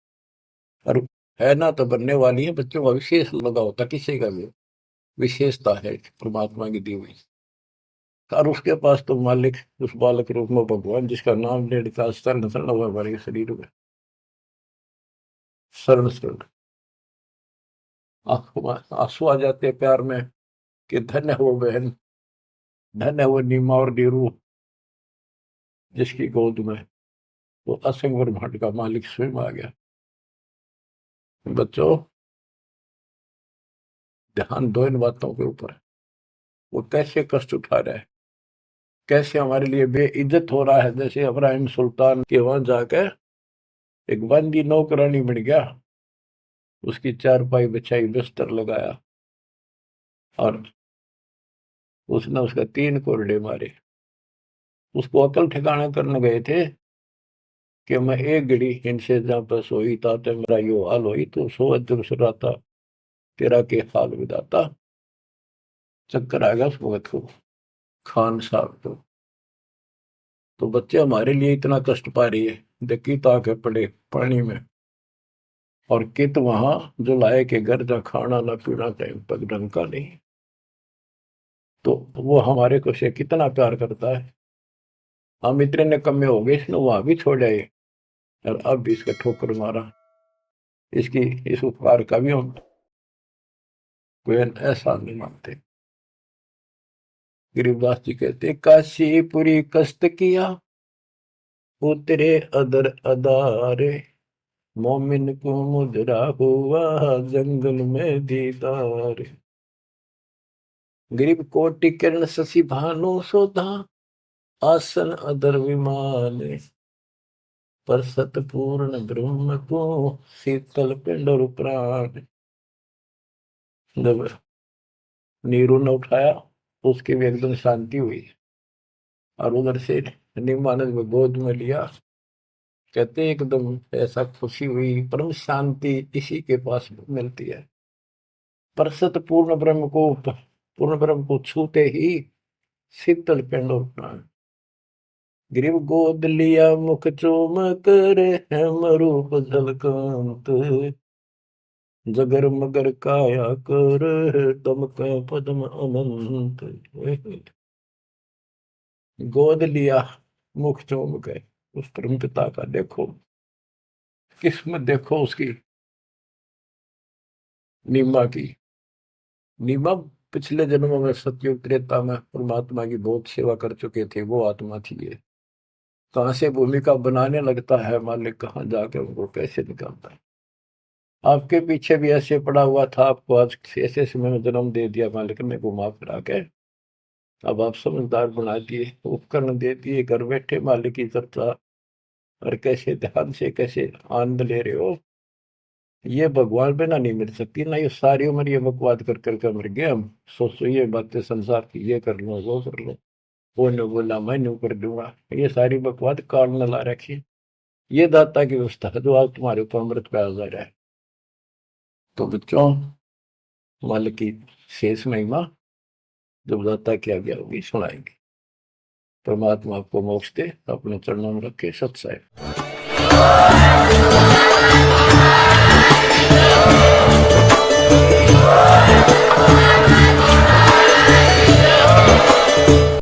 और है ना तो बनने वाली है। बच्चों का विशेष लगा होता, किसी का भी विशेषता है परमात्मा की दी हुई। और उसके पास तो मालिक उस बालक रूप में भगवान, जिसका नाम ले लिखा शरण शरण हुआ हमारे शरीर में, शरण शरण। आंसू आ जाते हैं प्यार में कि धन्य है वो बहन, धन्य है वो नीमा और नीरू, जिसकी गोद में वो असंग ब्रह्मांड का मालिक स्वयं आ गया। बच्चों, ध्यान दो इन बातों के ऊपर। वो कैसे कष्ट उठा रहा है, कैसे हमारे लिए बेइज्जत हो रहा है। जैसे इब्राहिम सुल्तान के वहां जाकर एक बंदी नौकरानी बन गया, उसकी चारपाई बिछाई, बिस्तर लगाया, और उसने उसका 3 कोरडे मारे। उसको अकल ठिकाना करने गए थे कि मैं एक घड़ी इनसे जहाँ पर सोई था तो मेरा यो हाल हुई, तो सो जब सुराता तेरा के हाल विदाता। चक्कर आ गया उस वक्त को, खान साहब को। तो बच्चे हमारे लिए इतना कष्ट पा रही है, देखी ताके पड़े पानी में, और कित वहां जो लाए के घर जा, खाना ना पीना टाइम पग ढंग का नहीं। तो वो हमारे को से कितना प्यार करता है। हम इतने निकम्मे हो गए, इसने वहां भी छोड़ आए और अब भी इसका ठोकर मारा। इसकी इस उपकार का भी हम कोई ऐसा नहीं मानते। गरीबदास जी कहते, काशीपुरी कष्ट किया उतरे अदर अदारे, मोमिन को मुजरा हुआ जंगल में दीदार। गरीब कोटि किरण शशि भानु सोधा, आसन अदर विमान, पर सतपूर्ण ब्रह्म को शीतल पिंड और प्राण। जब नीरू ने उठाया तो उसकी भी एकदम शांति हुई, और उधर से निमानंद में गोद में लिया। कहते एकदम ऐसा खुशी हुई, परम शांति इसी के पास मिलती है। पर सतपूर्ण पूर्ण ब्रह्म को छूते ही शीतल पिंड और प्राण। ग्रीव गोद लिया मुख चूम कर, हेम रूप झलकांत, जगर मगर काया कर, दमक पद्म अनंत। गोद लिया, मुख चूम के उस परम पिता का देखो, किस्मत देखो उसकी। नीमा की, नीमा पिछले जन्मों में सतयुग त्रेता में परमात्मा की बहुत सेवा कर चुके थे, वो आत्मा थी ये। कहां से भूमिका बनाने लगता है मालिक, कहाँ जाके उनको कैसे निकालता है। आपके पीछे भी ऐसे पड़ा हुआ था, आपको आज ऐसे समय में जन्म दे दिया मालिक ने घुमा फिरा के। अब आप समझदार बना दिए, उपकरण दे दिए, घर बैठे मालिक की चर्चा, और कैसे ध्यान से कैसे आनंद ले रहे हो। ये भगवान पे ना नहीं मिल सकती ना, ये सारी उम्र ये बकवाद कर कर मर गए हम। सोचो ये बातें संसार की, ये कर लो वो कर लो, वो ने बोला मैं न्यू कर दूंगा, ये सारी बकवाद काल न ला रखी। ये दाता की व्यवस्था है जो आज तुम्हारे ऊपर अमृत पे आ रहा है। तो बच्चों, मालिक की शेष महिमा जब दाता की आज्ञा होगी सुनाएंगे। परमात्मा आपको मोक्ष दे, अपने चरणों में रखे। सत्संग।